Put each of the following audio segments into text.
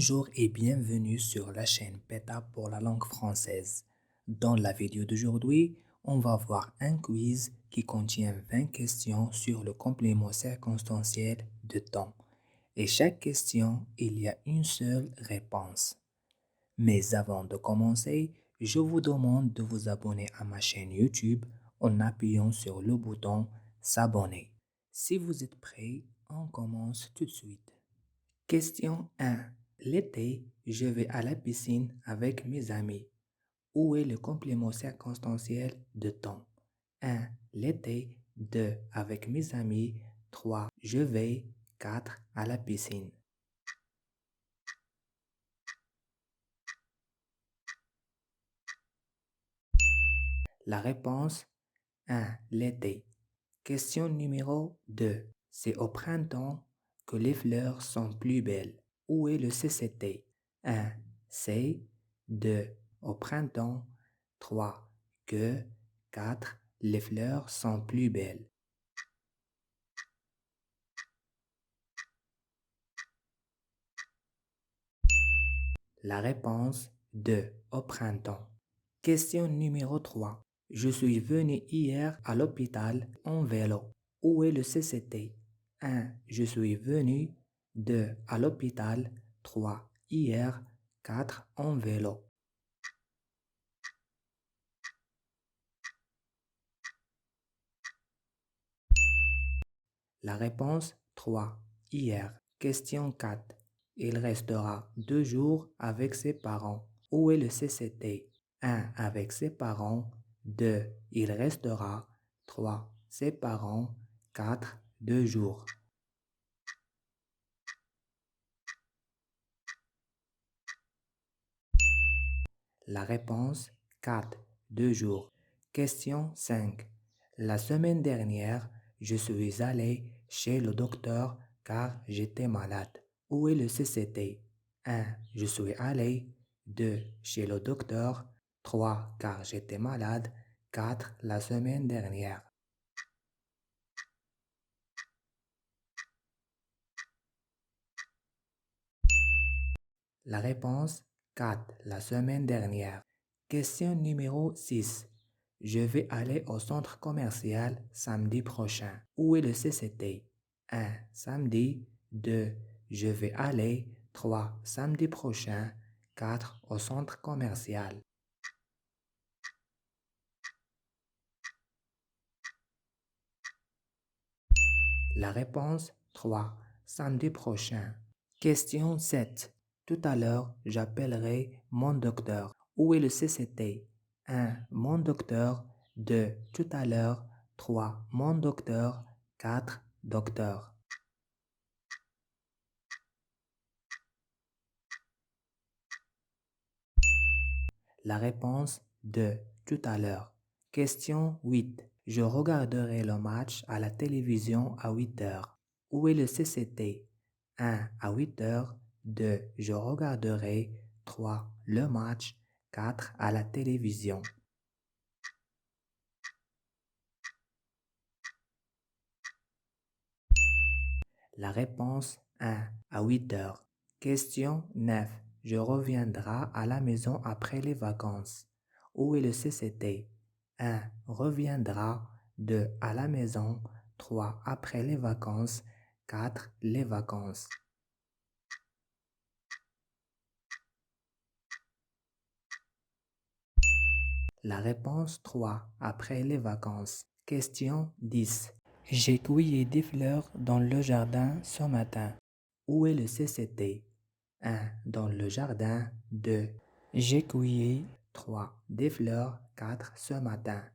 Bonjour et bienvenue sur la chaîne PETA pour la langue française. Dans la vidéo d'aujourd'hui, on va voir un quiz qui contient 20 questions sur le complément circonstanciel de temps. Et chaque question, il y a une seule réponse. Mais avant de commencer, je vous demande de vous abonner à ma chaîne YouTube en appuyant sur le bouton s'abonner. Si vous êtes prêts, on commence tout de suite. Question 1. L'été, je vais à la piscine avec mes amis. Où est le complément circonstanciel de temps? 1. L'été. 2. Avec mes amis. 3. Je vais. 4. À la piscine. La réponse 1. L'été. Question numéro 2. C'est au printemps que les fleurs sont plus belles. Où est le CCT? 1. C'est. 2. Au printemps. 3. Que. 4. Les fleurs sont plus belles. La réponse 2. Au printemps. Question numéro 3. Je suis venu hier à l'hôpital en vélo. Où est le CCT? 1. Je suis venu. 2. À l'hôpital. 3. Hier. 4. En vélo. La réponse 3. Hier. Question 4. Il restera 2 jours avec ses parents. Où est le CCT? 1. Avec ses parents. 2. Il restera. 3. Ses parents. 4. 2 jours. La réponse 4. 2 jours. Question 5. La semaine dernière, je suis allé chez le docteur car j'étais malade. Où est le CCT? 1. Je suis allé. 2. Chez le docteur. 3. Car j'étais malade. 4. La semaine dernière. La réponse 4. La semaine dernière. Question numéro 6. Je vais aller au centre commercial samedi prochain. Où est le CCT? 1. Samedi. 2. Je vais aller. 3. Samedi prochain. 4. Au centre commercial. La réponse 3. Samedi prochain. Question 7. Tout à l'heure, j'appellerai mon docteur. Où est le CCT? 1. Mon docteur. 2. Tout à l'heure. 3. Mon docteur. 4. Docteur. La réponse 2. Tout à l'heure. Question 8. Je regarderai le match à la télévision à 8 heures. Où est le CCT? 1. À 8 heures. 2. Je regarderai. 3. Le match. 4. À la télévision. La réponse 1. À 8 heures. Question 9. Je reviendrai à la maison après les vacances. Où est le CCT? 1. Reviendra. 2. À la maison. 3. Après les vacances. 4. Les vacances. La réponse 3. Après les vacances. Question 10. J'ai cueilli des fleurs dans le jardin ce matin. Où est le CCT? 1. Dans le jardin. 2. J'ai cueilli. 3. Des fleurs. 4. Ce matin.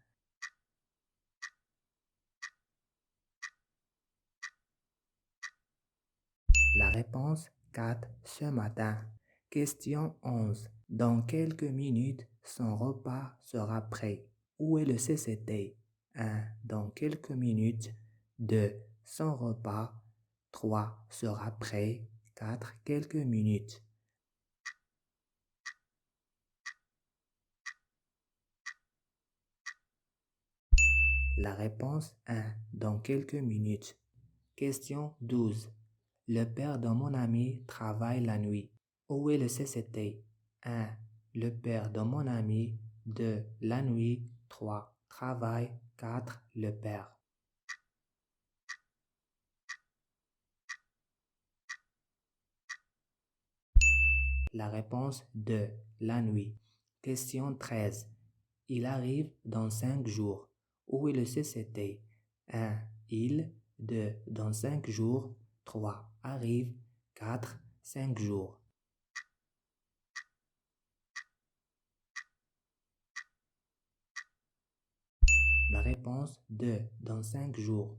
La réponse 4. Ce matin. Question 11. Dans quelques minutes, son repas sera prêt. Où est le CCT? 1. Dans quelques minutes. 2. Son repas. 3. Sera prêt. 4. Quelques minutes. La réponse 1. Dans quelques minutes. Question 12. Le père de mon ami travaille la nuit. Où est le CCT? 1. Le père de mon ami. 2. La nuit. 3. Travail. 4. Le père. La réponse 2. La nuit. Question 13. Il arrive dans 5 jours. Où est le CCT? 1. Il. 2. Dans 5 jours. 3. Arrive. 4. 5 jours. La réponse 2. Dans 5 jours.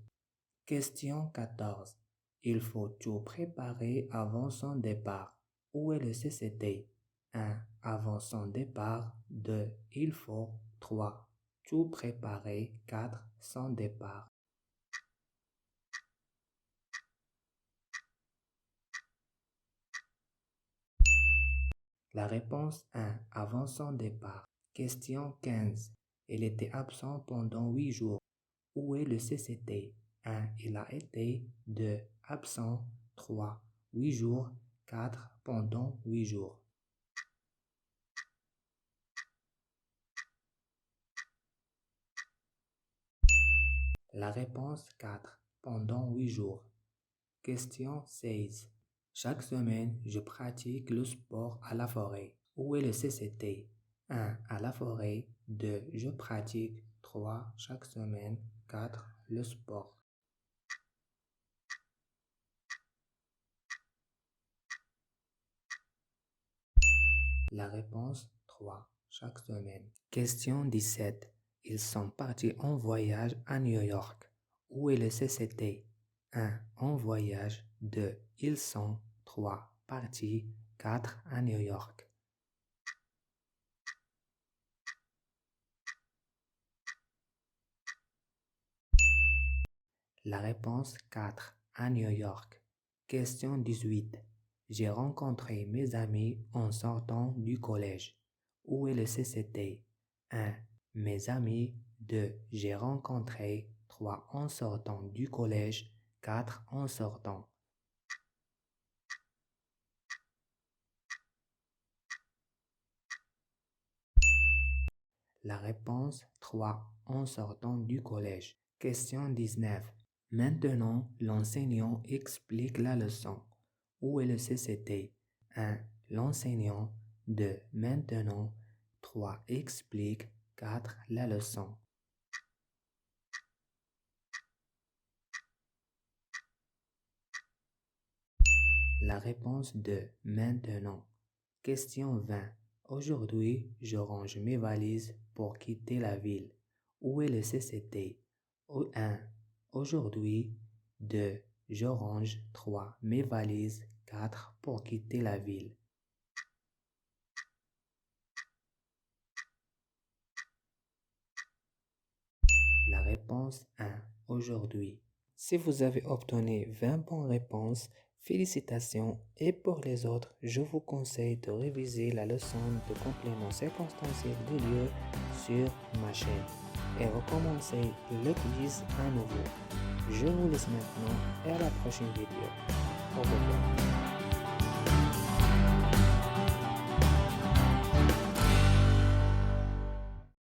Question 14. Il faut tout préparer avant son départ. Où est le CCT? 1. Avant son départ. 2. Il faut. 3. Tout préparer. 4. Son départ. La réponse 1. Avant son départ. Question 15. Il était absent pendant 8 jours. Où est le CCT? 1. Il a été. 2. Absent. 3. 8 jours. 4. Pendant 8 jours. La réponse 4. Pendant 8 jours. Question 16. Chaque semaine, je pratique le sport à la forêt. Où est le CCT? 1. À la forêt. 2. Je pratique. 3. Chaque semaine. 4. Le sport. La réponse 3. Chaque semaine. Question 17. Ils sont partis en voyage à New York. Où est le CCT? 1. En voyage. 2. Ils sont. 3. Partis. 4. À New York. La réponse 4. À New York. Question 18. J'ai rencontré mes amis en sortant du collège. Où est le CCT? 1. Mes amis. 2. J'ai rencontré. 3. En sortant du collège. 4. En sortant. La réponse 3. En sortant du collège. Question 19. Maintenant, l'enseignant explique la leçon. Où est le CCT? 1. L'enseignant. 2. Maintenant. 3. Explique. 4. La leçon. La réponse 2. Maintenant. Question 20. Aujourd'hui, je range mes valises pour quitter la ville. Où est le CCT? 1. Aujourd'hui. 2. Je range. 3. Mes valises. 4. Pour quitter la ville. La réponse 1. Aujourd'hui. Si vous avez obtenu 20 bonnes réponses, félicitations, et pour les autres, je vous conseille de réviser la leçon de complément circonstanciel de lieu sur ma chaîne et recommencer le quiz à nouveau. Je vous laisse maintenant et à la prochaine vidéo. Au revoir.